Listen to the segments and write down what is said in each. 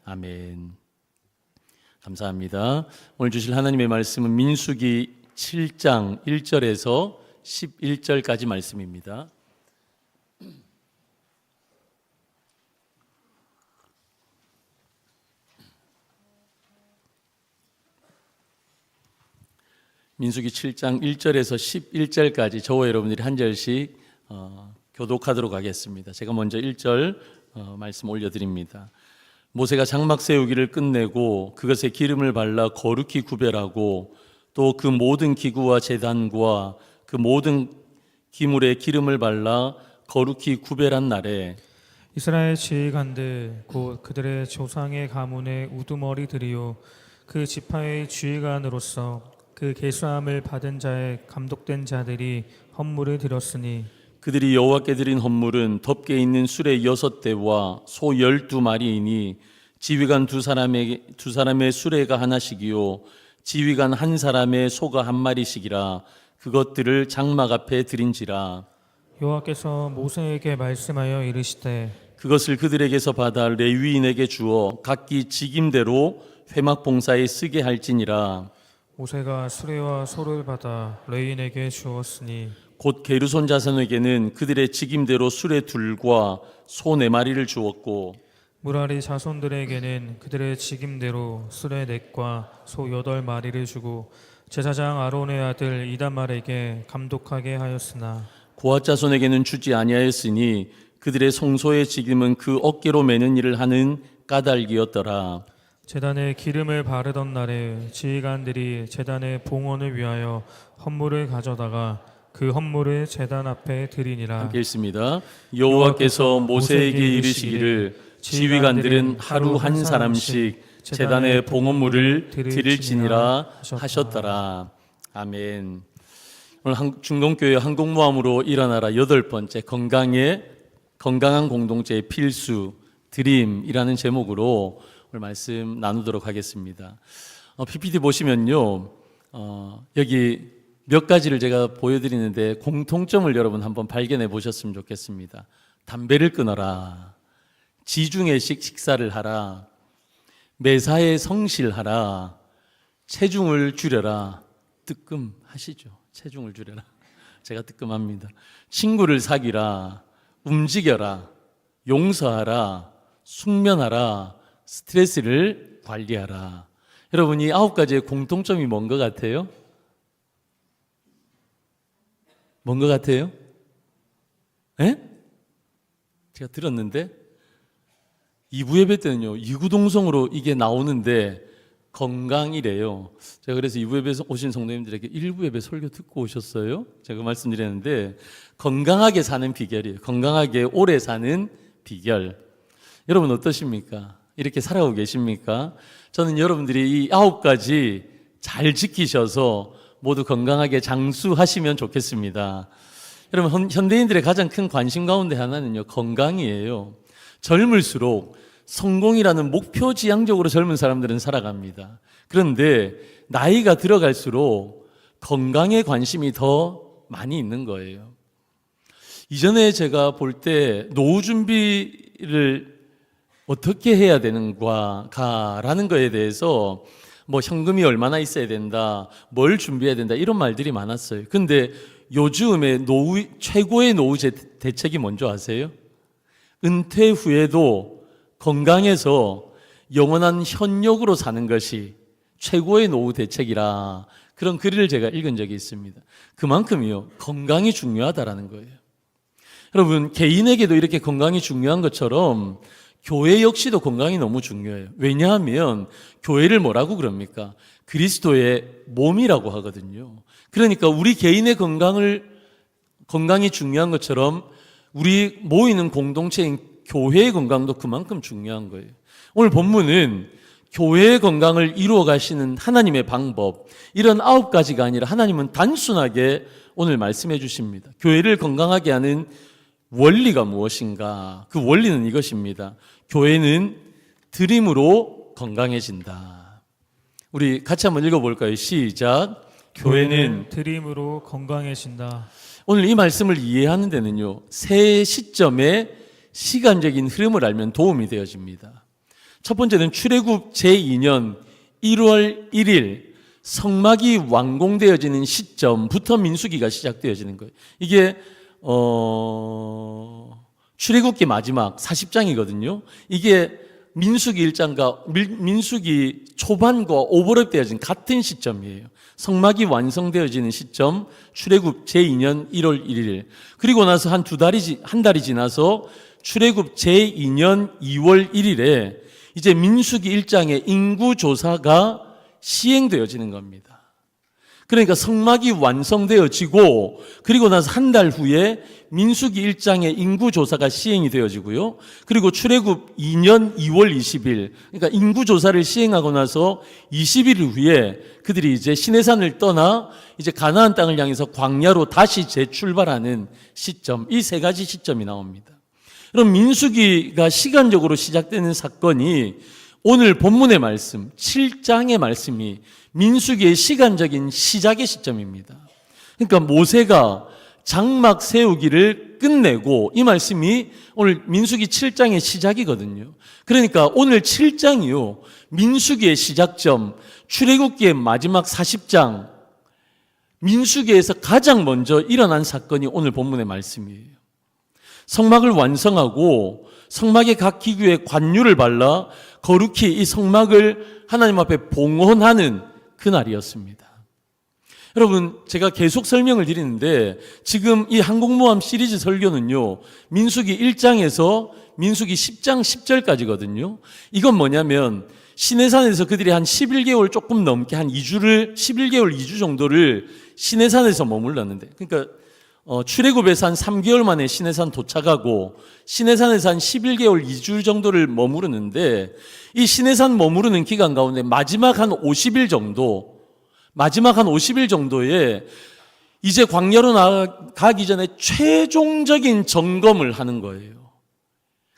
아멘. 감사합니다. 오늘 주실 하나님의 말씀은 민수기 7장 1절에서 11절까지 말씀입니다. 민수기 7장 1절에서 11절까지 저와 여러분들이 한 절씩 교독하도록 하겠습니다. 제가 먼저 1절 말씀 올려드립니다. 모세가 장막 세우기를 끝내고 그것에 기름을 발라 거룩히 구별하고 또 그 모든 기구와 제단과 그 모든 기물에 기름을 발라 거룩히 구별한 날에 이스라엘 지휘관들 곧 그들의 조상의 가문의 우두머리들이요 그 지파의 지휘관으로서 그 계수함을 받은 자의 감독된 자들이 헌물을 드렸으니 그들이 여호와께 드린 헌물은 덮개 있는 수레 6대와 소 12마리이니 지휘관 두 사람의 수레가 하나씩이요 지휘관 한 사람의 소가 한 마리씩이라 그것들을 장막 앞에 드린지라. 여호와께서 모세에게 말씀하여 이르시되 그것을 그들에게서 받아 레위인에게 주어 각기 직임대로 회막 봉사에 쓰게 할지니라. 모세가 수레와 소를 받아 레위인에게 주었으니 곧 게르손 자손에게는 그들의 직임대로 수레 둘과 소 4마리를 주었고 무라리 자손들에게는 그들의 직임대로 수레 4과 소 8마리를 주고 제사장 아론의 아들 이다말에게 감독하게 하였으나 고앗 자손에게는 주지 아니하였으니 그들의 성소의 직임은 그 어깨로 매는 일을 하는 까닭이었더라. 제단에 기름을 바르던 날에 지휘관들이 제단의 봉헌을 위하여 헌물을 가져다가 그 헌물을 제단 앞에 드리니라. 함께 읽습니다. 여호와께서 모세에게 이르시기를 지휘관들은 하루 한 사람씩 제단의 봉헌물을 드릴지니라 하셨더라. 아멘. 오늘 중동교회 한국모함으로 일어나라 8번째 건강한 공동체의 필수 드림이라는 제목으로 오늘 말씀 나누도록 하겠습니다. PPT 보시면요, 여기 몇 가지를 제가 보여드리는데 공통점을 여러분 한번 발견해 보셨으면 좋겠습니다. 담배를 끊어라, 지중해식 식사를 하라, 매사에 성실하라, 체중을 줄여라. 뜨끔하시죠? 체중을 줄여라. 제가 뜨끔합니다. 친구를 사귀라, 움직여라, 용서하라, 숙면하라, 스트레스를 관리하라. 여러분, 이 9가지의 공통점이 뭔 것 같아요? 뭔 것 같아요? 예? 제가 들었는데 2부 예배 때는요 이구동성으로 이게 나오는데 건강이래요. 제가 그래서 2부 예배에 오신 성도님들에게 1부 예배 설교 듣고 오셨어요? 제가 말씀드렸는데 건강하게 사는 비결이에요. 건강하게 오래 사는 비결. 여러분 어떠십니까? 이렇게 살아가고 계십니까? 저는 여러분들이 이 9가지 잘 지키셔서 모두 건강하게 장수하시면 좋겠습니다. 여러분, 현대인들의 가장 큰 관심 가운데 하나는요, 건강이에요. 젊을수록 성공이라는 목표 지향적으로 젊은 사람들은 살아갑니다. 그런데 나이가 들어갈수록 건강에 관심이 더 많이 있는 거예요. 이전에 제가 볼 때 노후 준비를 어떻게 해야 되는가라는 거에 대해서 뭐 현금이 얼마나 있어야 된다, 뭘 준비해야 된다 이런 말들이 많았어요. 근데 요즘에 최고의 노후 대책이 뭔지 아세요? 은퇴 후에도 건강해서 영원한 현역으로 사는 것이 최고의 노후 대책이라 그런 글을 제가 읽은 적이 있습니다. 그만큼이요 건강이 중요하다라는 거예요. 여러분 개인에게도 이렇게 건강이 중요한 것처럼 교회 역시도 건강이 너무 중요해요. 왜냐하면 교회를 뭐라고 그럽니까? 그리스도의 몸이라고 하거든요. 그러니까 우리 개인의 건강이 중요한 것처럼 우리 모이는 공동체인 교회의 건강도 그만큼 중요한 거예요. 오늘 본문은 교회의 건강을 이루어 가시는 하나님의 방법, 이런 9가지가 아니라 하나님은 단순하게 오늘 말씀해 주십니다. 교회를 건강하게 하는 원리가 무엇인가? 그 원리는 이것입니다. 교회는 드림으로 건강해진다. 우리 같이 한번 읽어볼까요? 시작. 교회는 드림으로 건강해진다. 오늘 이 말씀을 이해하는 데는요, 세 시점의 시간적인 흐름을 알면 도움이 되어집니다. 첫 번째는 출애굽 제2년 1월 1일 성막이 완공되어지는 시점부터 민수기가 시작되어지는 거예요. 이게 출애굽기 마지막 40장이거든요. 이게 민수기 1장과 민수기 초반과 오버랩되어진 같은 시점이에요. 성막이 완성되어지는 시점, 출애굽 제2년 1월 1일. 그리고 나서 한 달이 지나서 출애굽 제2년 2월 1일에 이제 민수기 1장의 인구조사가 시행되어지는 겁니다. 그러니까 성막이 완성되어지고 그리고 나서 한 달 후에 민수기 1장의 인구조사가 시행이 되어지고요. 그리고 출애굽 2년 2월 20일, 그러니까 인구조사를 시행하고 나서 20일 후에 그들이 이제 시내산을 떠나 이제 가나안 땅을 향해서 광야로 다시 재출발하는 시점, 이 세 가지 시점이 나옵니다. 그럼 민수기가 시간적으로 시작되는 사건이 오늘 본문의 말씀, 7장의 말씀이 민수기의 시간적인 시작의 시점입니다. 그러니까 모세가 장막 세우기를 끝내고 이 말씀이 오늘 민수기 7장의 시작이거든요. 그러니까 오늘 7장이요, 민수기의 시작점, 출애굽기의 마지막 40장, 민수기에서 가장 먼저 일어난 사건이 오늘 본문의 말씀이에요. 성막을 완성하고 성막의 각 기구에 관유를 발라 거룩히 이 성막을 하나님 앞에 봉헌하는 그날이었습니다. 여러분, 제가 계속 설명을 드리는데 지금 이 항공모함 시리즈 설교는요, 민수기 1장에서 민수기 10장 10절까지거든요. 이건 뭐냐면 시내산에서 그들이 한 11개월 조금 넘게 한 11개월 2주 정도를 시내산에서 머물렀는데, 그러니까 출애굽에서 한 3개월 만에 시내산 도착하고 시내산에서 한 11개월 2주 정도를 머무르는데, 이 시내산 머무르는 기간 가운데 마지막 한 50일 정도에 이제 광야로 나가기 전에 최종적인 점검을 하는 거예요.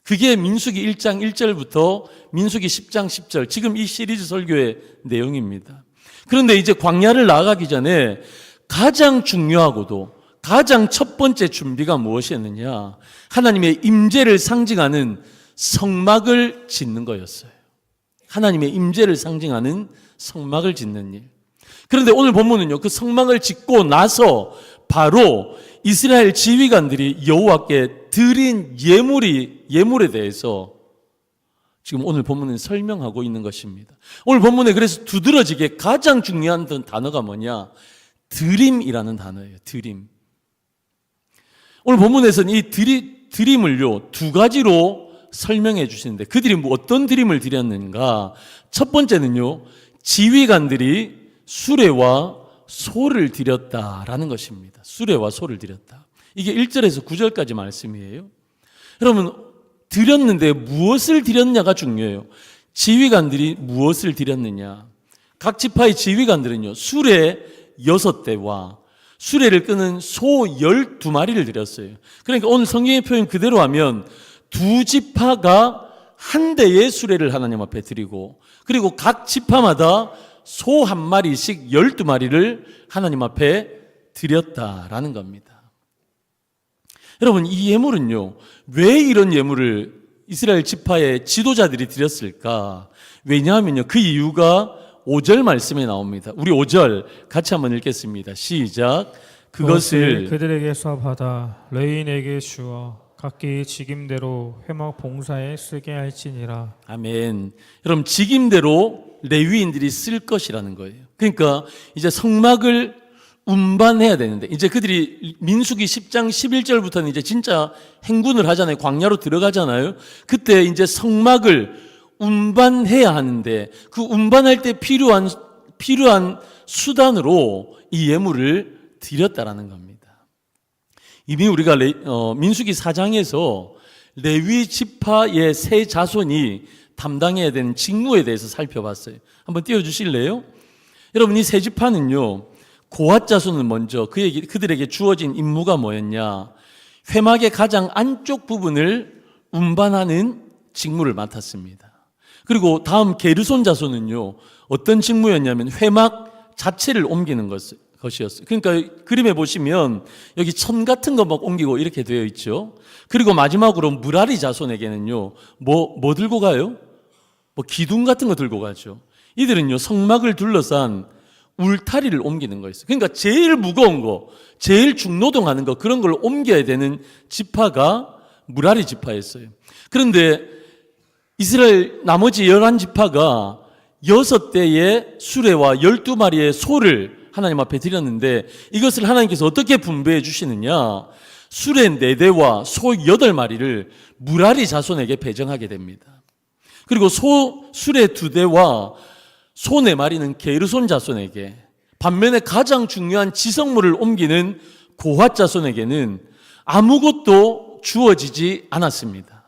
그게 민수기 1장 1절부터 민수기 10장 10절, 지금 이 시리즈 설교의 내용입니다. 그런데 이제 광야를 나가기 전에 가장 중요하고도 가장 첫 번째 준비가 무엇이었느냐? 하나님의 임재를 상징하는 성막을 짓는 거였어요. 하나님의 임재를 상징하는 성막을 짓는 일. 그런데 오늘 본문은요, 그 성막을 짓고 나서 바로 이스라엘 지휘관들이 여호와께 드린 예물에 대해서 지금 오늘 본문은 설명하고 있는 것입니다. 오늘 본문에 그래서 두드러지게 가장 중요한 단어가 뭐냐? 드림이라는 단어예요. 드림. 오늘 본문에서는 이 드림을요, 두 가지로 설명해 주시는데 그들이 어떤 드림을 드렸는가? 첫 번째는요, 지휘관들이 수레와 소를 드렸다라는 것입니다. 수레와 소를 드렸다. 이게 1절에서 9절까지 말씀이에요. 여러분, 드렸는데 무엇을 드렸냐가 중요해요. 지휘관들이 무엇을 드렸느냐? 각 지파의 지휘관들은요, 수레 6대와 수레를 끄는 소 12마리를 드렸어요. 그러니까 오늘 성경의 표현 그대로 하면 두 지파가 한 대의 수레를 하나님 앞에 드리고, 그리고 각 지파마다 소 한 마리씩 12마리를 하나님 앞에 드렸다라는 겁니다. 여러분, 이 예물은요, 왜 이런 예물을 이스라엘 지파의 지도자들이 드렸을까? 왜냐하면요, 그 이유가 5절 말씀에 나옵니다. 우리 5절 같이 한번 읽겠습니다. 시작. 그것을 그들에게서 받아 레위인에게 주어 각기 직임대로 회막 봉사에 쓰게 할지니라. 아멘. 여러분, 직임대로 레위인들이 쓸 것이라는 거예요. 그러니까 이제 성막을 운반해야 되는데, 이제 그들이 민수기 10장 11절부터는 이제 진짜 행군을 하잖아요. 광야로 들어가잖아요. 그때 이제 성막을 운반해야 하는데 그 운반할 때 필요한 수단으로 이 예물을 드렸다라는 겁니다. 이미 우리가 민수기 4장에서 레위 지파의 세 자손이 담당해야 되는 직무에 대해서 살펴봤어요. 한번 띄워주실래요? 여러분, 이 세 지파는요, 고핫 자손은 먼저 그들에게 주어진 임무가 뭐였냐? 회막의 가장 안쪽 부분을 운반하는 직무를 맡았습니다. 그리고 다음 게르손 자손은요, 어떤 직무였냐면 회막 자체를 옮기는 것이었어요. 그러니까 그림에 보시면 여기 천 같은 거 막 옮기고 이렇게 되어 있죠. 그리고 마지막으로 무라리 자손에게는요, 뭐 들고 가요? 뭐 기둥 같은 거 들고 가죠. 이들은요 성막을 둘러싼 울타리를 옮기는 거였어요. 그러니까 제일 무거운 거, 제일 중노동하는 거 그런 걸 옮겨야 되는 지파가 무라리 지파였어요. 그런데 이스라엘 나머지 11지파가 6대의 수레와 12마리의 소를 하나님 앞에 드렸는데 이것을 하나님께서 어떻게 분배해 주시느냐? 수레 4대와 소 8마리를 무라리 자손에게 배정하게 됩니다. 그리고 수레 2대와 소 4마리는 게르손 자손에게, 반면에 가장 중요한 지성물을 옮기는 고핫 자손에게는 아무것도 주어지지 않았습니다.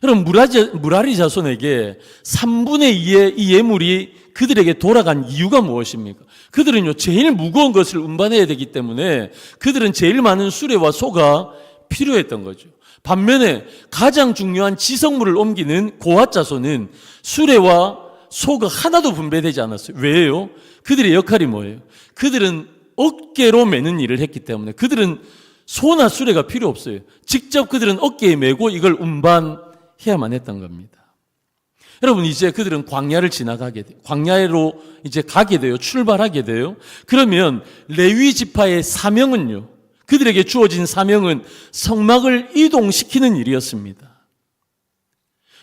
그럼 무라리 자손에게 3분의 2의 이 예물이 그들에게 돌아간 이유가 무엇입니까? 그들은요 제일 무거운 것을 운반해야 되기 때문에 그들은 제일 많은 수레와 소가 필요했던 거죠. 반면에 가장 중요한 지성물을 옮기는 고핫 자손은 수레와 소가 하나도 분배되지 않았어요. 왜요? 그들의 역할이 뭐예요? 그들은 어깨로 메는 일을 했기 때문에 그들은 소나 수레가 필요 없어요. 직접 그들은 어깨에 메고 이걸 운반해야만 했던 겁니다. 여러분 이제 그들은 광야를 지나가게 돼요. 광야로 이제 가게 돼요. 출발하게 돼요. 그러면 레위 지파의 사명은요. 그들에게 주어진 사명은 성막을 이동시키는 일이었습니다.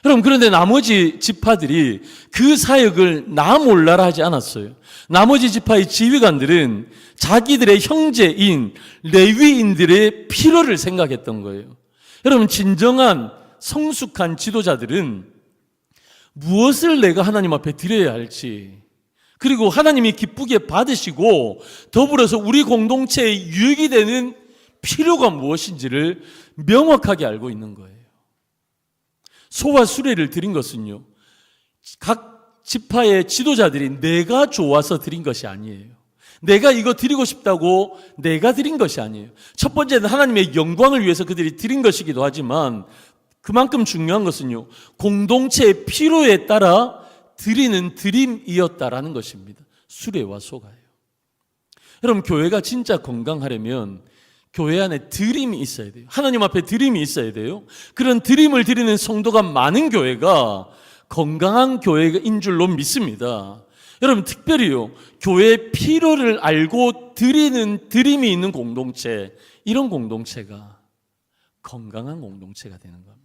여러분 그런데 나머지 지파들이 그 사역을 나 몰라라 하지 않았어요. 나머지 지파의 지휘관들은 자기들의 형제인 레위인들의 필요를 생각했던 거예요. 여러분 진정한 성숙한 지도자들은 무엇을 내가 하나님 앞에 드려야 할지, 그리고 하나님이 기쁘게 받으시고 더불어서 우리 공동체에 유익이 되는 필요가 무엇인지를 명확하게 알고 있는 거예요. 소와 수레를 드린 것은요, 각 지파의 지도자들이 내가 좋아서 드린 것이 아니에요. 내가 이거 드리고 싶다고 내가 드린 것이 아니에요. 첫 번째는 하나님의 영광을 위해서 그들이 드린 것이기도 하지만 그만큼 중요한 것은요, 공동체의 필요에 따라 드리는 드림이었다라는 것입니다. 수레와 소가요. 여러분 교회가 진짜 건강하려면 교회 안에 드림이 있어야 돼요. 하나님 앞에 드림이 있어야 돼요. 그런 드림을 드리는 성도가 많은 교회가 건강한 교회인 줄로 믿습니다. 여러분 특별히요, 교회의 필요를 알고 드리는 드림이 있는 공동체, 이런 공동체가 건강한 공동체가 되는 겁니다.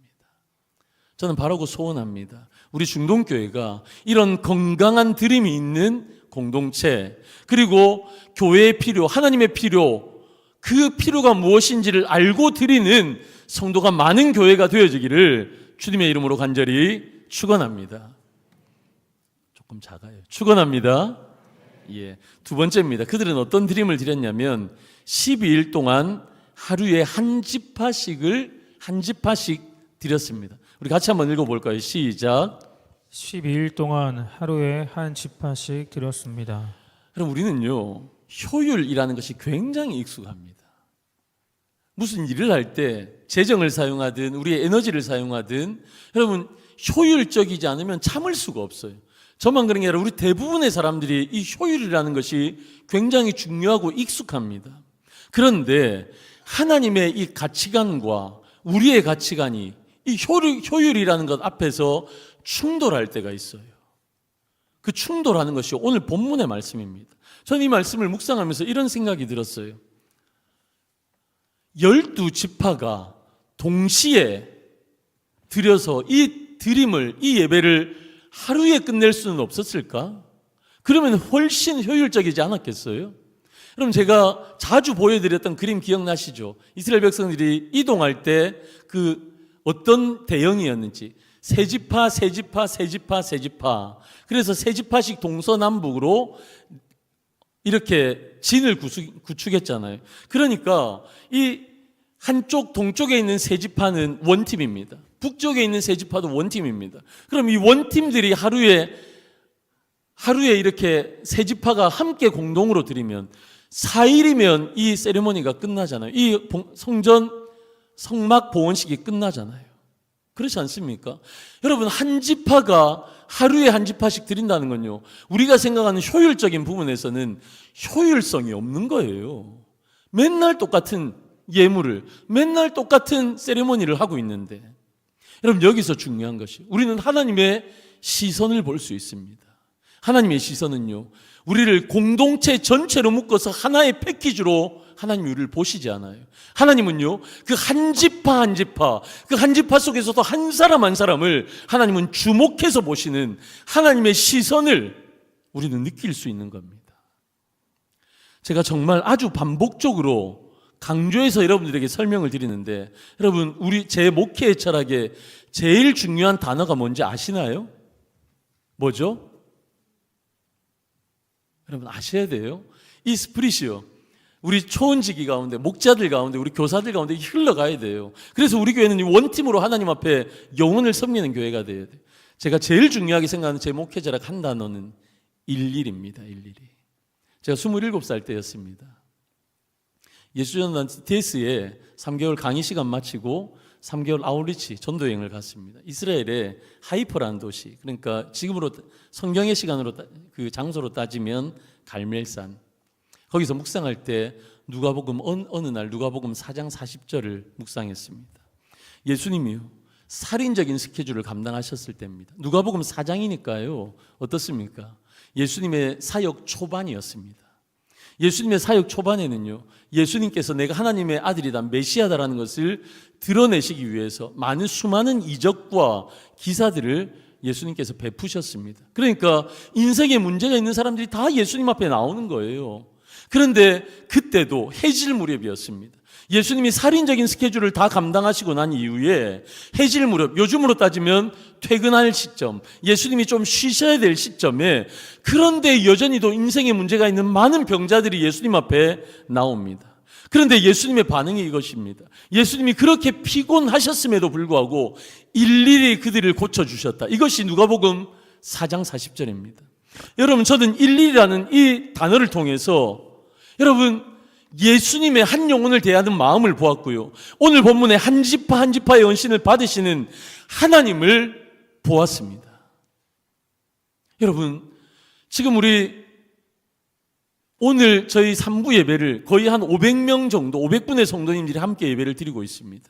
저는 바라고 소원합니다. 우리 중동교회가 이런 건강한 드림이 있는 공동체, 그리고 교회의 필요, 하나님의 필요, 그 필요가 무엇인지를 알고 드리는 성도가 많은 교회가 되어지기를 주님의 이름으로 간절히 축원합니다. 조금 작아요. 축원합니다. 예. 두 번째입니다. 그들은 어떤 드림을 드렸냐면 12일 동안 하루에 한 지파씩 드렸습니다. 우리 같이 한번 읽어볼까요? 시작. 12일 동안 하루에 한 지파씩 드렸습니다. 그럼 우리는요, 효율이라는 것이 굉장히 익숙합니다. 무슨 일을 할 때 재정을 사용하든 우리의 에너지를 사용하든 여러분 효율적이지 않으면 참을 수가 없어요. 저만 그런 게 아니라 우리 대부분의 사람들이 이 효율이라는 것이 굉장히 중요하고 익숙합니다. 그런데 하나님의 이 가치관과 우리의 가치관이 이 효율이라는 것 앞에서 충돌할 때가 있어요. 그 충돌하는 것이 오늘 본문의 말씀입니다. 저는 이 말씀을 묵상하면서 이런 생각이 들었어요. 12지파가 동시에 드려서 이 드림을, 이 예배를 하루에 끝낼 수는 없었을까? 그러면 훨씬 효율적이지 않았겠어요? 그럼 제가 자주 보여드렸던 그림 기억나시죠? 이스라엘 백성들이 이동할 때 그 어떤 대형이었는지 세 지파, 세 지파, 세 지파, 세 지파. 그래서 세 지파씩 동서남북으로 이렇게 진을 구축했잖아요. 그러니까 이 한쪽 동쪽에 있는 세 지파는 원팀입니다. 북쪽에 있는 세 지파도 원팀입니다. 그럼 이 원팀들이 하루에 이렇게 세 지파가 함께 공동으로 드리면 4일이면 이 세리머니가 끝나잖아요. 이 성막 보원식이 끝나잖아요. 그렇지 않습니까? 여러분 한 지파가 하루에 한 지파씩 드린다는 건요, 우리가 생각하는 효율적인 부분에서는 효율성이 없는 거예요. 맨날 똑같은 예물을, 맨날 똑같은 세리머니를 하고 있는데, 여러분, 여기서 중요한 것이 우리는 하나님의 시선을 볼 수 있습니다. 하나님의 시선은요, 우리를 공동체 전체로 묶어서 하나의 패키지로 하나님이 우리를 보시지 않아요. 하나님은요, 그 한 지파 한 지파, 그 한 지파 속에서도 한 사람 한 사람을 하나님은 주목해서 보시는 하나님의 시선을 우리는 느낄 수 있는 겁니다. 제가 정말 아주 반복적으로 강조해서 여러분들에게 설명을 드리는데, 여러분, 제 목회의 철학에 제일 중요한 단어가 뭔지 아시나요? 뭐죠? 여러분, 아셔야 돼요. 이 스피릿이요, 우리 초원지기 가운데, 목자들 가운데, 우리 교사들 가운데 흘러가야 돼요. 그래서 우리 교회는 원팀으로 하나님 앞에 영혼을 섬기는 교회가 돼야 돼요. 제가 제일 중요하게 생각하는 제 목회 철학 한 단어는 일일입니다. 일일이. 제가 27살 때였습니다. 예수전단 TS에 3개월 강의 시간 마치고 3개월 아웃리치 전도여행을 갔습니다. 이스라엘의 하이퍼라는 도시, 그러니까 지금으로 성경의 시간으로 그 장소로 따지면 갈멜산, 거기서 묵상할 때 누가복음 어느 날 누가복음 4장 40절을 묵상했습니다. 예수님이요, 살인적인 스케줄을 감당하셨을 때입니다. 누가복음 4장이니까요 어떻습니까? 예수님의 사역 초반이었습니다. 예수님의 사역 초반에는요, 예수님께서 내가 하나님의 아들이다, 메시아다라는 것을 드러내시기 위해서 수많은 이적과 기사들을 예수님께서 베푸셨습니다. 그러니까 인생에 문제가 있는 사람들이 다 예수님 앞에 나오는 거예요. 그런데 그때도 해질 무렵이었습니다. 예수님이 살인적인 스케줄을 다 감당하시고 난 이후에 해질 무렵, 요즘으로 따지면 퇴근할 시점, 예수님이 좀 쉬셔야 될 시점에, 그런데 여전히도 인생에 문제가 있는 많은 병자들이 예수님 앞에 나옵니다. 그런데 예수님의 반응이 이것입니다. 예수님이 그렇게 피곤하셨음에도 불구하고 일일이 그들을 고쳐주셨다. 이것이 누가복음 4장 40절입니다. 여러분, 저는 일일이라는 이 단어를 통해서 여러분, 예수님의 한 영혼을 대하는 마음을 보았고요, 오늘 본문에 한 지파 한 지파의 헌신을 받으시는 하나님을 보았습니다. 여러분, 지금 오늘 저희 3부 예배를 거의 한 500명 정도, 500분의 성도님들이 함께 예배를 드리고 있습니다.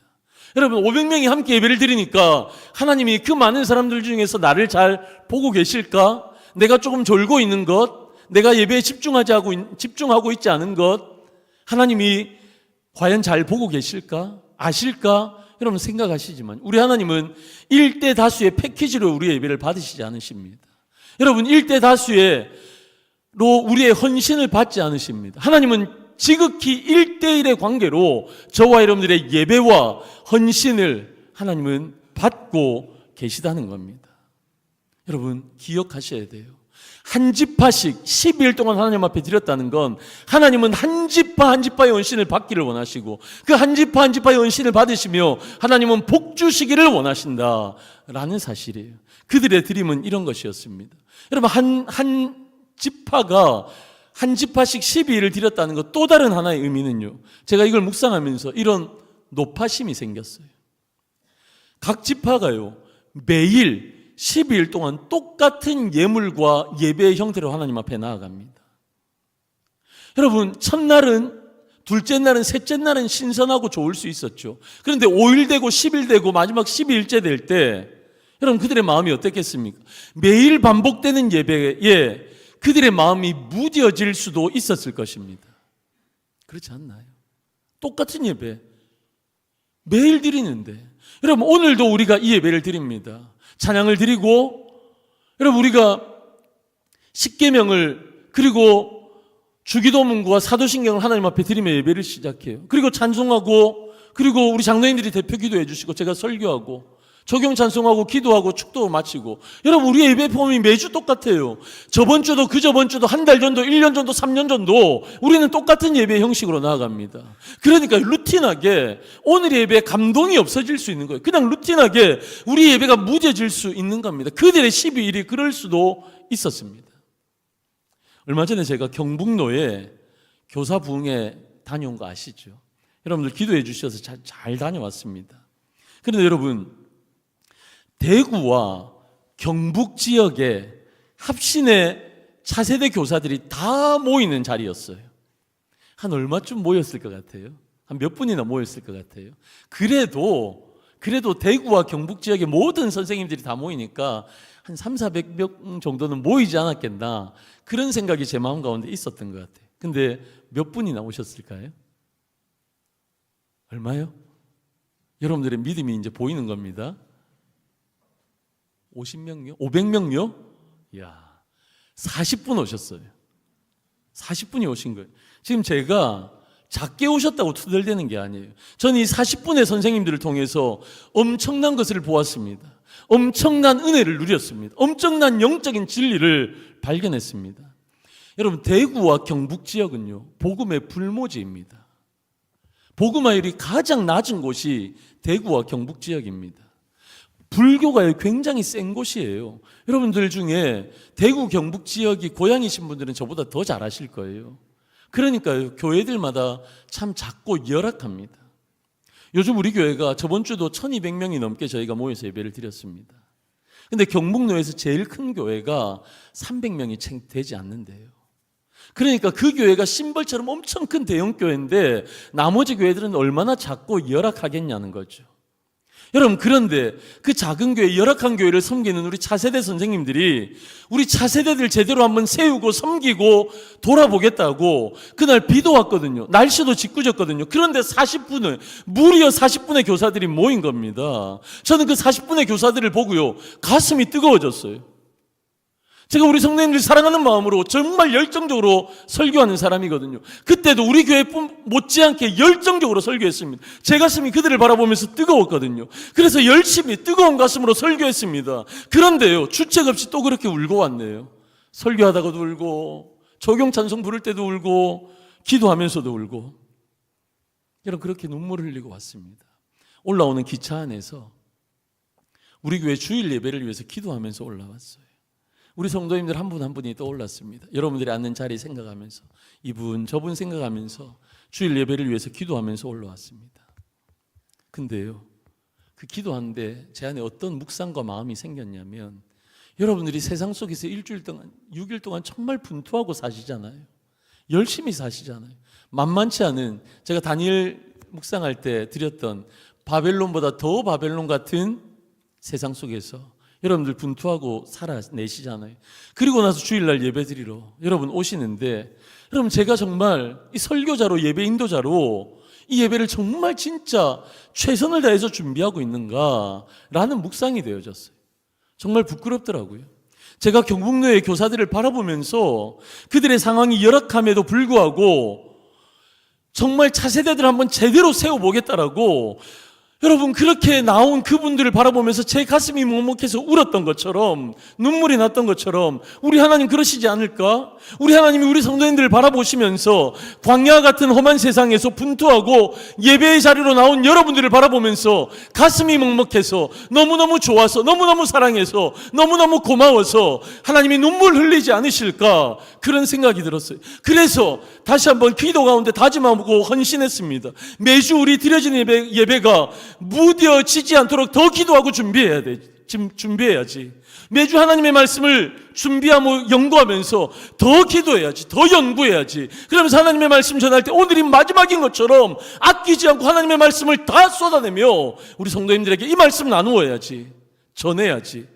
여러분, 500명이 함께 예배를 드리니까 하나님이 그 많은 사람들 중에서 나를 잘 보고 계실까? 내가 조금 졸고 있는 것, 내가 예배에 집중하고 있지 않은 것, 하나님이 과연 잘 보고 계실까? 아실까? 여러분 생각하시지만 우리 하나님은 일대 다수의 패키지로 우리의 예배를 받으시지 않으십니다. 여러분, 일대 다수로 우리의 헌신을 받지 않으십니다. 하나님은 지극히 1대1의 관계로 저와 여러분들의 예배와 헌신을 하나님은 받고 계시다는 겁니다. 여러분, 기억하셔야 돼요. 한 지파씩 12일 동안 하나님 앞에 드렸다는 건 하나님은 한 지파 한 지파의 헌신을 받기를 원하시고, 그 한 지파 한 지파의 헌신을 받으시며 하나님은 복 주시기를 원하신다라는 사실이에요. 그들의 드림은 이런 것이었습니다. 여러분, 한 지파가 한 지파씩 12일을 드렸다는 것, 또 다른 하나의 의미는요, 제가 이걸 묵상하면서 이런 높아심이 생겼어요. 각 지파가요, 매일 12일 동안 똑같은 예물과 예배의 형태로 하나님 앞에 나아갑니다. 여러분, 첫날은, 둘째 날은, 셋째 날은 신선하고 좋을 수 있었죠. 그런데 5일 되고 10일 되고 마지막 12일째 될 때 여러분, 그들의 마음이 어땠겠습니까? 매일 반복되는 예배에 그들의 마음이 무뎌질 수도 있었을 것입니다. 그렇지 않나요? 똑같은 예배 매일 드리는데, 여러분, 오늘도 우리가 이 예배를 드립니다. 찬양을 드리고, 여러분, 우리가 십계명을, 그리고 주기도문과 사도신경을 하나님 앞에 드리며 예배를 시작해요. 그리고 찬송하고, 그리고 우리 장로님들이 대표 기도해 주시고, 제가 설교하고, 적용 찬송하고, 기도하고, 축도 마치고. 여러분, 우리의 예배 폼이 매주 똑같아요. 저번 주도, 그 저번 주도, 한 달 전도, 1년 전도, 3년 전도 우리는 똑같은 예배 형식으로 나아갑니다. 그러니까 루틴하게 오늘의 예배에 감동이 없어질 수 있는 거예요. 그냥 루틴하게 우리 예배가 무뎌질 수 있는 겁니다. 그들의 12일이 그럴 수도 있었습니다. 얼마 전에 제가 경북로에 교사 부흥회 다녀온 거 아시죠? 여러분들 기도해 주셔서 잘 다녀왔습니다. 그런데 여러분, 대구와 경북 지역에 합신의 차세대 교사들이 다 모이는 자리였어요. 한 얼마쯤 모였을 것 같아요? 한 몇 분이나 모였을 것 같아요? 그래도 그래도 대구와 경북 지역의 모든 선생님들이 다 모이니까 한 300~400명 정도는 모이지 않았겠나, 그런 생각이 제 마음 가운데 있었던 것 같아요. 근데 몇 분이나 오셨을까요? 얼마요? 여러분들의 믿음이 이제 보이는 겁니다. 50명요? 500명요? 이야, 40분 오셨어요. 40분이 오신 거예요. 지금 제가 작게 오셨다고 투덜대는 게 아니에요. 저는 이 40분의 선생님들을 통해서 엄청난 것을 보았습니다. 엄청난 은혜를 누렸습니다. 엄청난 영적인 진리를 발견했습니다. 여러분, 대구와 경북 지역은요, 복음의 불모지입니다. 복음화율이 가장 낮은 곳이 대구와 경북 지역입니다. 불교가 굉장히 센 곳이에요. 여러분들 중에 대구 경북 지역이 고향이신 분들은 저보다 더 잘 아실 거예요. 그러니까 교회들마다 참 작고 열악합니다. 요즘 우리 교회가 저번 주도 1200명이 넘게 저희가 모여서 예배를 드렸습니다. 근데 경북로에서 제일 큰 교회가 300명이 되지 않는데요. 그러니까 그 교회가 심벌처럼 엄청 큰 대형 교회인데 나머지 교회들은 얼마나 작고 열악하겠냐는 거죠. 여러분, 그런데 그 작은 교회, 열악한 교회를 섬기는 우리 차세대 선생님들이 우리 차세대들 제대로 한번 세우고 섬기고 돌아보겠다고 그날 비도 왔거든요. 날씨도 짓궂었거든요. 그런데 40분을, 무려 40분의 교사들이 모인 겁니다. 저는 그 40분의 교사들을 보고요, 가슴이 뜨거워졌어요. 제가 우리 성도님들 사랑하는 마음으로 정말 열정적으로 설교하는 사람이거든요. 그때도 우리 교회뿐 못지않게 열정적으로 설교했습니다. 제 가슴이 그들을 바라보면서 뜨거웠거든요. 그래서 열심히 뜨거운 가슴으로 설교했습니다. 그런데요, 주책 없이 또 그렇게 울고 왔네요. 설교하다가도 울고, 조경 찬송 부를 때도 울고, 기도하면서도 울고. 여러분, 그렇게 눈물을 흘리고 왔습니다. 올라오는 기차 안에서 우리 교회 주일 예배를 위해서 기도하면서 올라왔어요. 우리 성도님들 한 분 한 분이 떠올랐습니다. 여러분들이 앉는 자리 생각하면서, 이분 저분 생각하면서 주일 예배를 위해서 기도하면서 올라왔습니다. 근데요, 그 기도하는데 제 안에 어떤 묵상과 마음이 생겼냐면, 여러분들이 세상 속에서 일주일 동안, 6일 동안 정말 분투하고 사시잖아요. 열심히 사시잖아요. 만만치 않은, 제가 다니엘 묵상할 때 드렸던 바벨론보다 더 바벨론 같은 세상 속에서 여러분들 분투하고 살아내시잖아요. 그리고 나서 주일날 예배드리러 여러분 오시는데, 여러분, 제가 정말 이 설교자로, 예배 인도자로 이 예배를 정말 진짜 최선을 다해서 준비하고 있는가라는 묵상이 되어졌어요. 정말 부끄럽더라고요. 제가 경북로의 교사들을 바라보면서 그들의 상황이 열악함에도 불구하고 정말 차세대들 한번 제대로 세워보겠다라고, 여러분, 그렇게 나온 그분들을 바라보면서 제 가슴이 먹먹해서 울었던 것처럼, 눈물이 났던 것처럼 우리 하나님 그러시지 않을까? 우리 하나님이 우리 성도님들을 바라보시면서 광야 같은 험한 세상에서 분투하고 예배의 자리로 나온 여러분들을 바라보면서 가슴이 먹먹해서, 너무너무 좋아서, 너무너무 사랑해서, 너무너무 고마워서 하나님이 눈물 흘리지 않으실까, 그런 생각이 들었어요. 그래서 다시 한번 기도 가운데 다짐하고 헌신했습니다. 매주 우리 드려지는 예배가 무뎌지지 않도록 더 기도하고 준비해야지. 매주 하나님의 말씀을 준비하고 연구하면서 더 기도해야지, 더 연구해야지. 그러면서 하나님의 말씀 전할 때 오늘이 마지막인 것처럼 아끼지 않고 하나님의 말씀을 다 쏟아내며 우리 성도님들에게 이 말씀 나누어야지, 전해야지.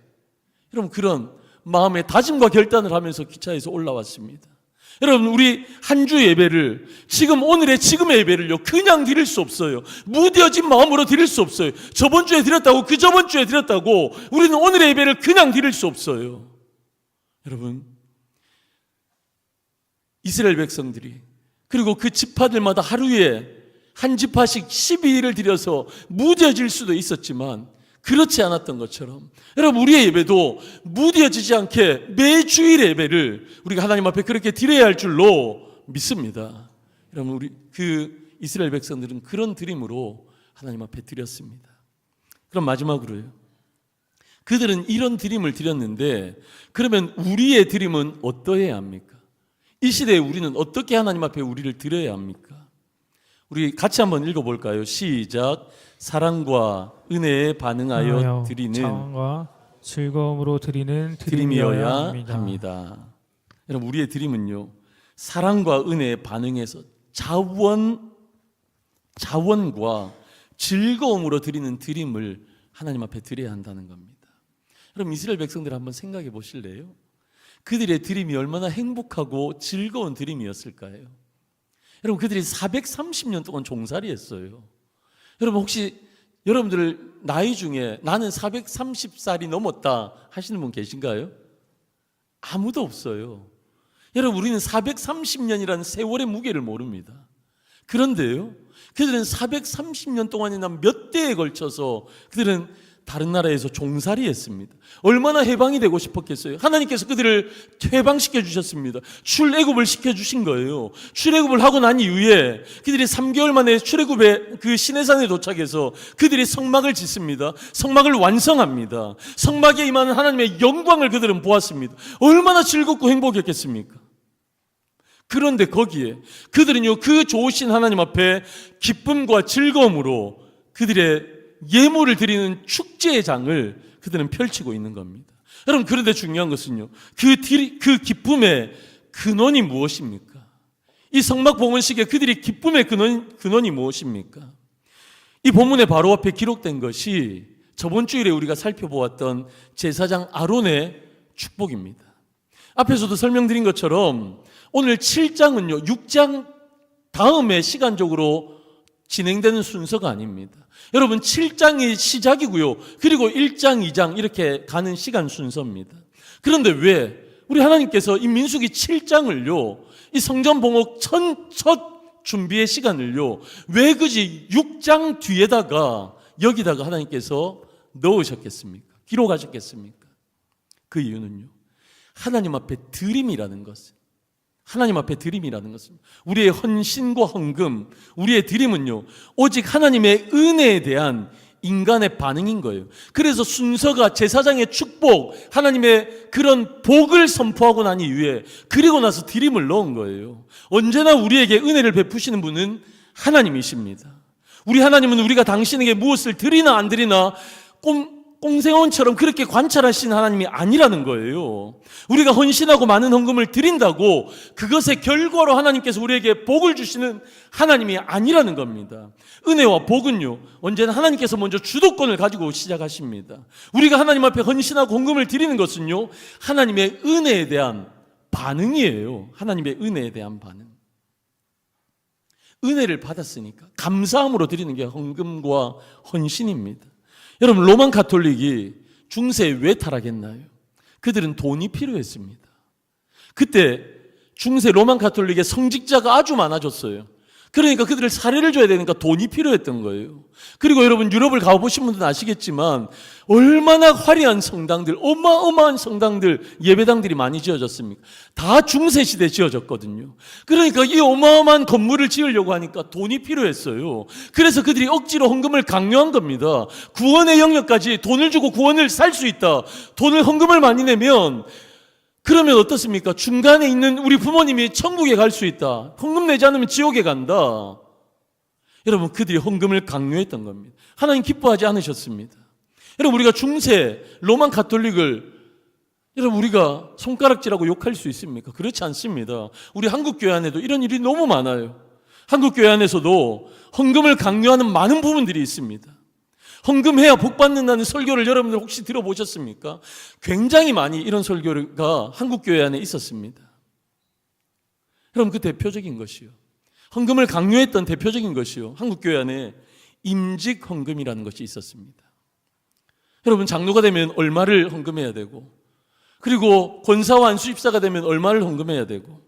여러분, 그런 마음의 다짐과 결단을 하면서 기차에서 올라왔습니다. 여러분, 우리 한 주 예배를, 지금의 예배를요, 그냥 드릴 수 없어요. 무뎌진 마음으로 드릴 수 없어요. 저번 주에 드렸다고, 그 저번 주에 드렸다고 우리는 오늘의 예배를 그냥 드릴 수 없어요. 여러분, 이스라엘 백성들이, 그리고 그 지파들마다 하루에 한 지파씩 12일을 드려서 무뎌질 수도 있었지만, 그렇지 않았던 것처럼 여러분, 우리의 예배도 무뎌지지 않게 매주일의 예배를 우리가 하나님 앞에 그렇게 드려야 할 줄로 믿습니다. 여러분, 우리 그 이스라엘 백성들은 그런 드림으로 하나님 앞에 드렸습니다. 그럼 마지막으로요, 그들은 이런 드림을 드렸는데, 그러면 우리의 드림은 어떠해야 합니까? 이 시대에 우리는 어떻게 하나님 앞에 우리를 드려야 합니까? 우리 같이 한번 읽어볼까요? 시작. 사랑과 은혜에 반응하여 드리는 자원과 즐거움으로 드리는 드림이어야 드림이어야 합니다. 여러분, 우리의 드림은요, 사랑과 은혜에 반응해서 자원과 즐거움으로 드리는 드림을 하나님 앞에 드려야 한다는 겁니다. 여러분, 이스라엘 백성들 한번 생각해 보실래요? 그들의 드림이 얼마나 행복하고 즐거운 드림이었을까요? 여러분, 그들이 430년 동안 종살이 했어요. 여러분, 혹시 여러분들 나이 중에 나는 430살이 넘었다 하시는 분 계신가요? 아무도 없어요. 여러분, 우리는 430년이라는 세월의 무게를 모릅니다. 그런데요, 그들은 430년 동안이나 몇 대에 걸쳐서 그들은 다른 나라에서 종살이 했습니다. 얼마나 해방이 되고 싶었겠어요. 하나님께서 그들을 해방시켜 주셨습니다. 출애굽을 시켜주신 거예요. 출애굽을 하고 난 이후에 그들이 3개월 만에 출애굽의 그 시내산에 도착해서 그들이 성막을 짓습니다. 성막을 완성합니다. 성막에 임하는 하나님의 영광을 그들은 보았습니다. 얼마나 즐겁고 행복했겠습니까? 그런데 거기에 그들은요, 그 좋으신 하나님 앞에 기쁨과 즐거움으로 그들의 예물을 드리는 축제의 장을 그들은 펼치고 있는 겁니다. 여러분, 그런데 중요한 것은요, 그 기쁨의 근원이 무엇입니까? 이 성막 봉헌식에 그들이 기쁨의 근원이 무엇입니까? 이 본문의 바로 앞에 기록된 것이 저번 주일에 우리가 살펴보았던 제사장 아론의 축복입니다. 앞에서도 설명드린 것처럼 오늘 7장은요, 6장 다음에 시간적으로 진행되는 순서가 아닙니다. 여러분, 7장이 시작이고요, 그리고 1장, 2장 이렇게 가는 시간 순서입니다. 그런데 왜 우리 하나님께서 이 민수기 7장을요, 이 성전 봉헌 첫 준비의 시간을요, 왜 굳이 6장 뒤에다가 여기다가 하나님께서 넣으셨겠습니까? 기록하셨겠습니까? 그 이유는요, 하나님 앞에 드림이라는 것은, 우리의 헌신과 헌금, 우리의 드림은요, 오직 하나님의 은혜에 대한 인간의 반응인 거예요. 그래서 순서가 제사장의 축복, 하나님의 그런 복을 선포하고 난 이후에 그리고 나서 드림을 넣은 거예요. 언제나 우리에게 은혜를 베푸시는 분은 하나님이십니다. 우리 하나님은 우리가 당신에게 무엇을 드리나 안 드리나 꽁생원처럼 그렇게 관찰하시는 하나님이 아니라는 거예요. 우리가 헌신하고 많은 헌금을 드린다고 그것의 결과로 하나님께서 우리에게 복을 주시는 하나님이 아니라는 겁니다. 은혜와 복은요, 언제나 하나님께서 먼저 주도권을 가지고 시작하십니다. 우리가 하나님 앞에 헌신하고 헌금을 드리는 것은요, 하나님의 은혜에 대한 반응이에요. 하나님의 은혜에 대한 반응. 은혜를 받았으니까 감사함으로 드리는 게 헌금과 헌신입니다. 여러분, 로만 가톨릭이 중세에 왜 타락했나요? 그들은 돈이 필요했습니다. 그때 중세 로만 가톨릭의 성직자가 아주 많아졌어요. 그러니까 그들을 사례를 줘야 되니까 돈이 필요했던 거예요. 그리고 여러분, 유럽을 가보신 분들은 아시겠지만 얼마나 화려한 성당들, 어마어마한 성당들, 예배당들이 많이 지어졌습니까? 다 중세시대에 지어졌거든요. 그러니까 이 어마어마한 건물을 지으려고 하니까 돈이 필요했어요. 그래서 그들이 억지로 헌금을 강요한 겁니다. 구원의 영역까지 돈을 주고 구원을 살 수 있다. 돈을 헌금을 많이 내면 그러면 어떻습니까? 중간에 있는 우리 부모님이 천국에 갈 수 있다. 헌금 내지 않으면 지옥에 간다. 여러분, 그들이 헌금을 강요했던 겁니다. 하나님 기뻐하지 않으셨습니다. 여러분, 우리가 중세 로만 가톨릭을 여러분, 우리가 손가락질하고 욕할 수 있습니까? 그렇지 않습니다. 우리 한국교회 안에도 이런 일이 너무 많아요. 한국교회 안에서도 헌금을 강요하는 많은 부분들이 있습니다. 헌금해야 복 받는다는 설교를 여러분들 혹시 들어보셨습니까? 굉장히 많이 이런 설교가 한국교회 안에 있었습니다. 여러분, 그 대표적인 것이요, 헌금을 강요했던 대표적인 것이요, 한국교회 안에 임직 헌금이라는 것이 있었습니다. 여러분, 장로가 되면 얼마를 헌금해야 되고, 그리고 권사와 안수집사가 되면 얼마를 헌금해야 되고,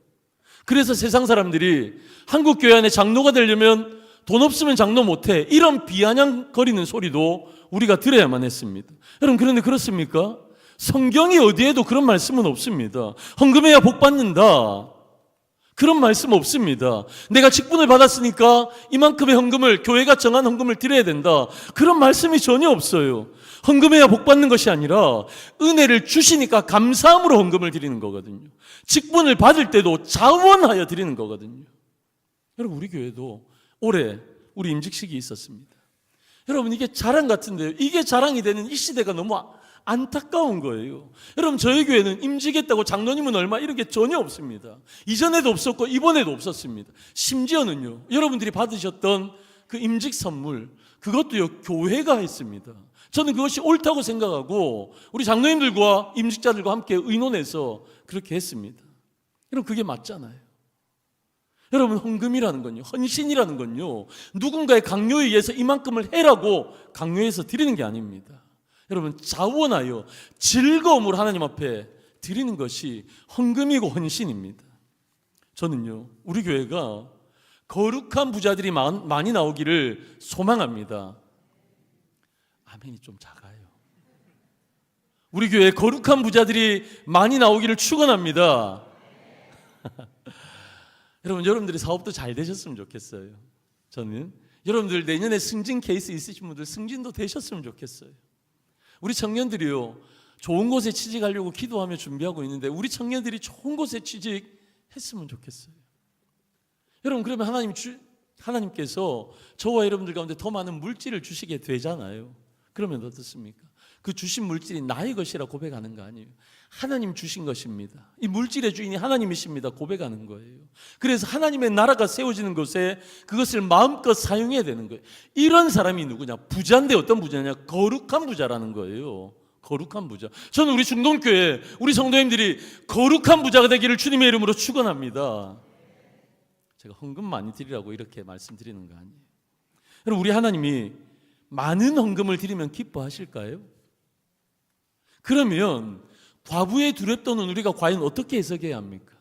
그래서 세상 사람들이 한국교회 안에 장로가 되려면 돈 없으면 장로 못해, 이런 비아냥거리는 소리도 우리가 들어야만 했습니다. 여러분, 그런데 그렇습니까? 성경이 어디에도 그런 말씀은 없습니다. 헌금해야 복 받는다, 그런 말씀 없습니다. 내가 직분을 받았으니까 이만큼의 헌금을, 교회가 정한 헌금을 드려야 된다, 그런 말씀이 전혀 없어요. 헌금해야 복 받는 것이 아니라 은혜를 주시니까 감사함으로 헌금을 드리는 거거든요. 직분을 받을 때도 자원하여 드리는 거거든요. 여러분, 우리 교회도 올해 우리 임직식이 있었습니다. 여러분, 이게 자랑 같은데요, 이게 자랑이 되는 이 시대가 너무 안타까운 거예요. 여러분, 저희 교회는 임직했다고 장로님은 얼마 이런 게 전혀 없습니다. 이전에도 없었고 이번에도 없었습니다. 심지어는요, 여러분들이 받으셨던 그 임직 선물, 그것도요, 교회가 했습니다. 저는 그것이 옳다고 생각하고 우리 장로님들과 임직자들과 함께 의논해서 그렇게 했습니다. 여러분, 그게 맞잖아요. 여러분, 헌금이라는 건요, 헌신이라는 건요, 누군가의 강요에 의해서 이만큼을 해라고 강요해서 드리는 게 아닙니다. 여러분, 자원하여 즐거움으로 하나님 앞에 드리는 것이 헌금이고 헌신입니다. 저는요, 우리 교회가 거룩한 부자들이 많이 나오기를 소망합니다. 아멘이 좀 작아요. 우리 교회에 거룩한 부자들이 많이 나오기를 축원합니다. 여러분들이 사업도 잘 되셨으면 좋겠어요. 저는 여러분들 내년에 승진 케이스 있으신 분들 승진도 되셨으면 좋겠어요. 우리 청년들이요, 좋은 곳에 취직하려고 기도하며 준비하고 있는데 우리 청년들이 좋은 곳에 취직했으면 좋겠어요. 여러분, 그러면 하나님께서 저와 여러분들 가운데 더 많은 물질을 주시게 되잖아요. 그러면 어떻습니까? 그 주신 물질이 나의 것이라 고백하는 거 아니에요. 하나님 주신 것입니다. 이 물질의 주인이 하나님이십니다. 고백하는 거예요. 그래서 하나님의 나라가 세워지는 곳에 그것을 마음껏 사용해야 되는 거예요. 이런 사람이 누구냐? 부자인데 어떤 부자냐? 거룩한 부자라는 거예요. 거룩한 부자. 저는 우리 중동교회 우리 성도님들이 거룩한 부자가 되기를 주님의 이름으로 축원합니다. 제가 헌금 많이 드리라고 이렇게 말씀드리는 거 아니에요. 여러분, 우리 하나님이 많은 헌금을 드리면 기뻐하실까요? 그러면 과부의 두렵도는 우리가 과연 어떻게 해석해야 합니까?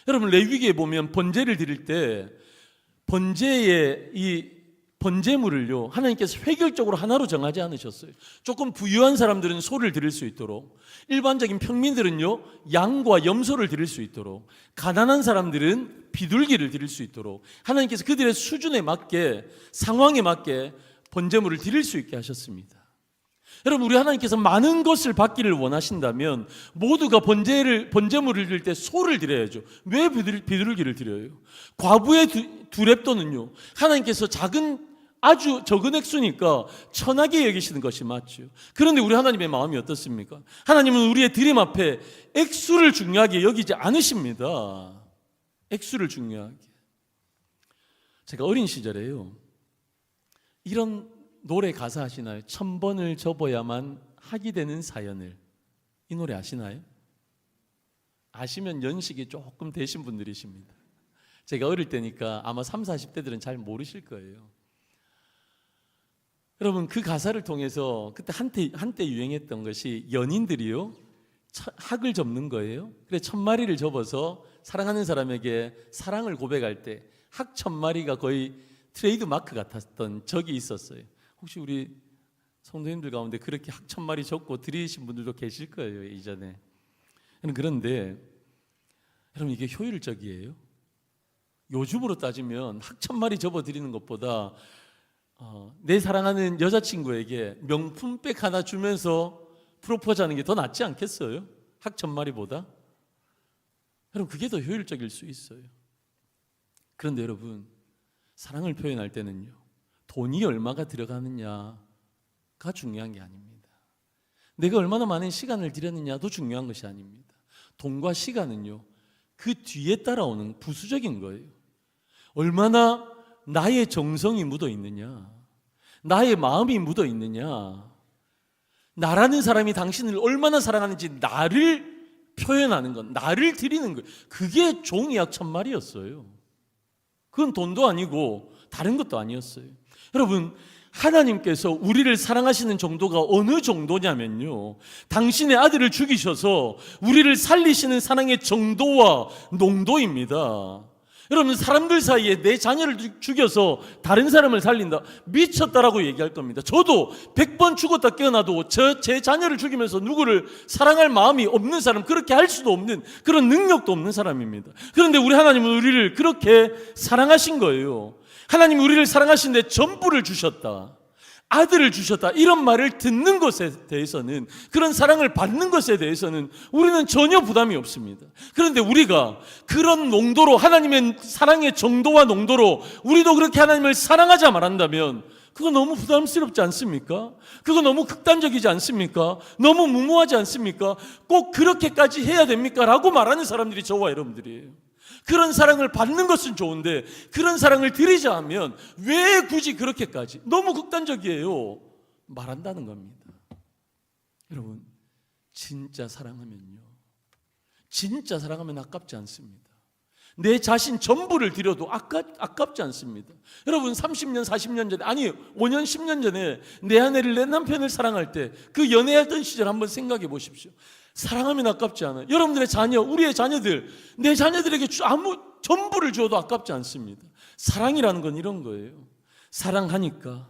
여러분, 레위기에 보면 번제를 드릴 때 번제의 이 번제물을요, 하나님께서 획일적으로 하나로 정하지 않으셨어요. 조금 부유한 사람들은 소를 드릴 수 있도록, 일반적인 평민들은요 양과 염소를 드릴 수 있도록, 가난한 사람들은 비둘기를 드릴 수 있도록 하나님께서 그들의 수준에 맞게, 상황에 맞게 번제물을 드릴 수 있게 하셨습니다. 여러분, 우리 하나님께서 많은 것을 받기를 원하신다면 모두가 번제물을 드릴 때 소를 드려야죠. 왜 비둘기를 드려요? 과부의 두렙돈은요, 하나님께서 아주 적은 액수니까 천하게 여기시는 것이 맞죠. 그런데 우리 하나님의 마음이 어떻습니까? 하나님은 우리의 드림 앞에 액수를 중요하게 여기지 않으십니다. 액수를 중요하게. 제가 어린 시절에요, 이런 노래 가사 아시나요? 1000번을 접어야만 하게 되는 사연을. 이 노래 아시나요? 아시면 연식이 조금 되신 분들이십니다. 제가 어릴 때니까 아마 30, 40대들은 잘 모르실 거예요. 여러분, 그 가사를 통해서 그때 한때 유행했던 것이 연인들이요 학을 접는 거예요. 그래 1000마리를 접어서 사랑하는 사람에게 사랑을 고백할 때 학 1000마리가 거의 트레이드 마크 같았던 적이 있었어요. 혹시 우리 성도님들 가운데 그렇게 학 1000마리 접고 드리신 분들도 계실 거예요, 이전에. 그런데 여러분, 이게 효율적이에요? 요즘으로 따지면 학 1000마리 접어 드리는 것보다 내 사랑하는 여자친구에게 명품백 하나 주면서 프로포즈하는 게 더 낫지 않겠어요? 학 1000마리보다? 여러분, 그게 더 효율적일 수 있어요. 그런데 여러분, 사랑을 표현할 때는요, 돈이 얼마가 들어가느냐가 중요한 게 아닙니다. 내가 얼마나 많은 시간을 들였느냐도 중요한 것이 아닙니다. 돈과 시간은요, 그 뒤에 따라오는 부수적인 거예요. 얼마나 나의 정성이 묻어 있느냐, 나의 마음이 묻어 있느냐, 나라는 사람이 당신을 얼마나 사랑하는지 나를 표현하는 것, 나를 드리는 것, 그게 종이 약 1000마리였어요. 그건 돈도 아니고 다른 것도 아니었어요. 여러분, 하나님께서 우리를 사랑하시는 정도가 어느 정도냐면요, 당신의 아들을 죽이셔서 우리를 살리시는 사랑의 정도와 농도입니다. 여러분, 사람들 사이에 내 자녀를 죽여서 다른 사람을 살린다, 미쳤다라고 얘기할 겁니다. 저도 100번 죽었다 깨어나도 제 자녀를 죽이면서 누구를 사랑할 마음이 없는 사람, 그렇게 할 수도 없는, 그런 능력도 없는 사람입니다. 그런데 우리 하나님은 우리를 그렇게 사랑하신 거예요. 하나님이 우리를 사랑하시는데 전부를 주셨다, 아들을 주셨다, 이런 말을 듣는 것에 대해서는, 그런 사랑을 받는 것에 대해서는 우리는 전혀 부담이 없습니다. 그런데 우리가 그런 농도로, 하나님의 사랑의 정도와 농도로 우리도 그렇게 하나님을 사랑하자 말한다면 그거 너무 부담스럽지 않습니까? 그거 너무 극단적이지 않습니까? 너무 무모하지 않습니까? 꼭 그렇게까지 해야 됩니까? 라고 말하는 사람들이 저와 여러분들이에요. 그런 사랑을 받는 것은 좋은데 그런 사랑을 드리자 하면 왜 굳이 그렇게까지 너무 극단적이에요 말한다는 겁니다. 여러분, 진짜 사랑하면요, 진짜 사랑하면 아깝지 않습니다. 내 자신 전부를 드려도 아깝지 않습니다. 여러분, 30년 40년 전에, 아니 5년 10년 전에 내 아내를, 내 남편을 사랑할 때 그 연애하던 시절 한번 생각해 보십시오. 사랑하면 아깝지 않아요. 여러분들의 자녀, 우리의 자녀들, 내 자녀들에게 아무 전부를 줘도 아깝지 않습니다. 사랑이라는 건 이런 거예요. 사랑하니까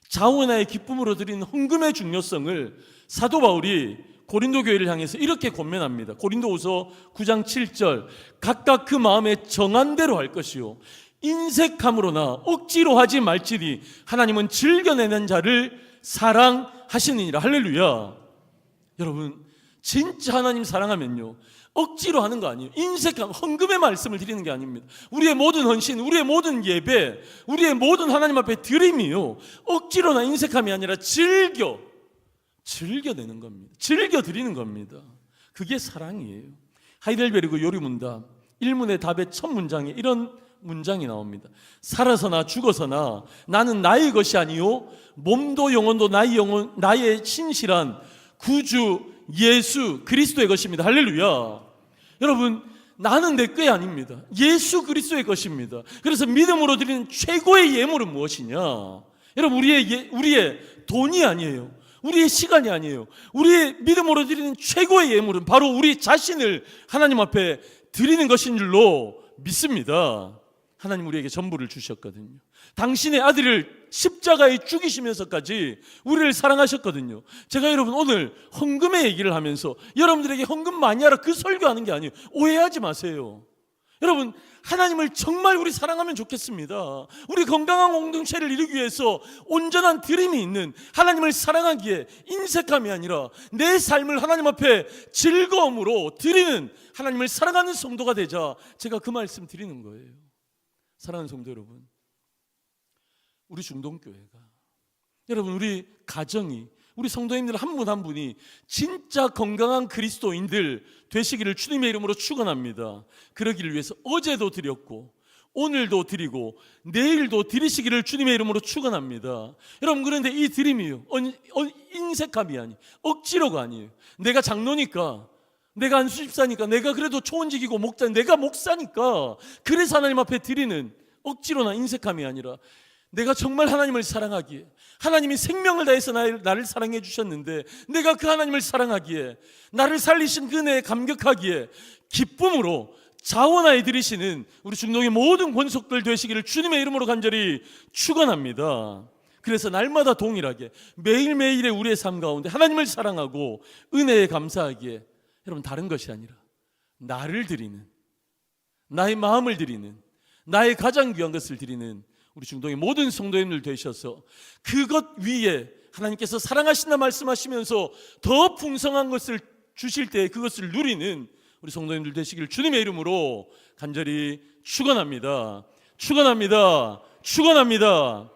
자원하의 기쁨으로 드리는 헌금의 중요성을 사도 바울이 고린도 교회를 향해서 이렇게 권면합니다. 고린도후서 9장 7절, 각각 그 마음에 정한 대로 할 것이요 인색함으로나 억지로 하지 말지니 하나님은 즐겨내는 자를 사랑하시느니라. 할렐루야. 여러분, 진짜 하나님 사랑하면요, 억지로 하는 거 아니에요. 인색함, 헌금의 말씀을 드리는 게 아닙니다. 우리의 모든 헌신, 우리의 모든 예배, 우리의 모든 하나님 앞에 드림이요, 억지로나 인색함이 아니라 즐겨내는 겁니다. 즐겨 드리는 겁니다. 그게 사랑이에요. 하이델베르그 요리문답 1문의 답의 첫 문장에 이런 문장이 나옵니다. 살아서나 죽어서나 나는 나의 것이 아니요 몸도 영혼도 나의 신실한 구주 예수 그리스도의 것입니다. 할렐루야. 여러분, 나는 내 게 아닙니다. 예수 그리스도의 것입니다. 그래서 믿음으로 드리는 최고의 예물은 무엇이냐? 여러분, 우리의 돈이 아니에요. 우리의 시간이 아니에요. 우리의 믿음으로 드리는 최고의 예물은 바로 우리 자신을 하나님 앞에 드리는 것인 줄로 믿습니다. 하나님 우리에게 전부를 주셨거든요. 당신의 아들을 십자가에 죽이시면서까지 우리를 사랑하셨거든요. 제가 여러분 오늘 헌금의 얘기를 하면서 여러분들에게 헌금 많이 하라 그 설교하는 게 아니에요. 오해하지 마세요. 여러분, 하나님을 정말 우리 사랑하면 좋겠습니다. 우리 건강한 공동체를 이루기 위해서 온전한 드림이 있는 하나님을 사랑하기에 인색함이 아니라 내 삶을 하나님 앞에 즐거움으로 드리는 하나님을 사랑하는 성도가 되자 제가 그 말씀 드리는 거예요. 사랑하는 성도 여러분, 우리 중동교회가, 여러분 우리 가정이, 우리 성도님들 한 분 한 분이 진짜 건강한 그리스도인들 되시기를 주님의 이름으로 축원합니다. 그러기를 위해서 어제도 드렸고 오늘도 드리고 내일도 드리시기를 주님의 이름으로 축원합니다. 여러분, 그런데 이 드림이요, 인색함이 아니에요. 억지로가 아니에요. 내가 장로니까, 내가 안수집사니까, 내가 그래도 초원직이고 목자, 내가 목사니까 그래서 하나님 앞에 드리는 억지로나 인색함이 아니라 내가 정말 하나님을 사랑하기에, 하나님이 생명을 다해서 나를 사랑해 주셨는데 내가 그 하나님을 사랑하기에, 나를 살리신 그 은혜에 감격하기에 기쁨으로 자원하여 드리시는 우리 중동의 모든 권속들 되시기를 주님의 이름으로 간절히 축원합니다. 그래서 날마다 동일하게 매일매일의 우리의 삶 가운데 하나님을 사랑하고 은혜에 감사하기에, 여러분 다른 것이 아니라 나를 드리는, 나의 마음을 드리는, 나의 가장 귀한 것을 드리는 우리 중동의 모든 성도님들 되셔서 그것 위에 하나님께서 사랑하신다 말씀하시면서 더 풍성한 것을 주실 때 그것을 누리는 우리 성도님들 되시기를 주님의 이름으로 간절히 축원합니다. 축원합니다. 축원합니다.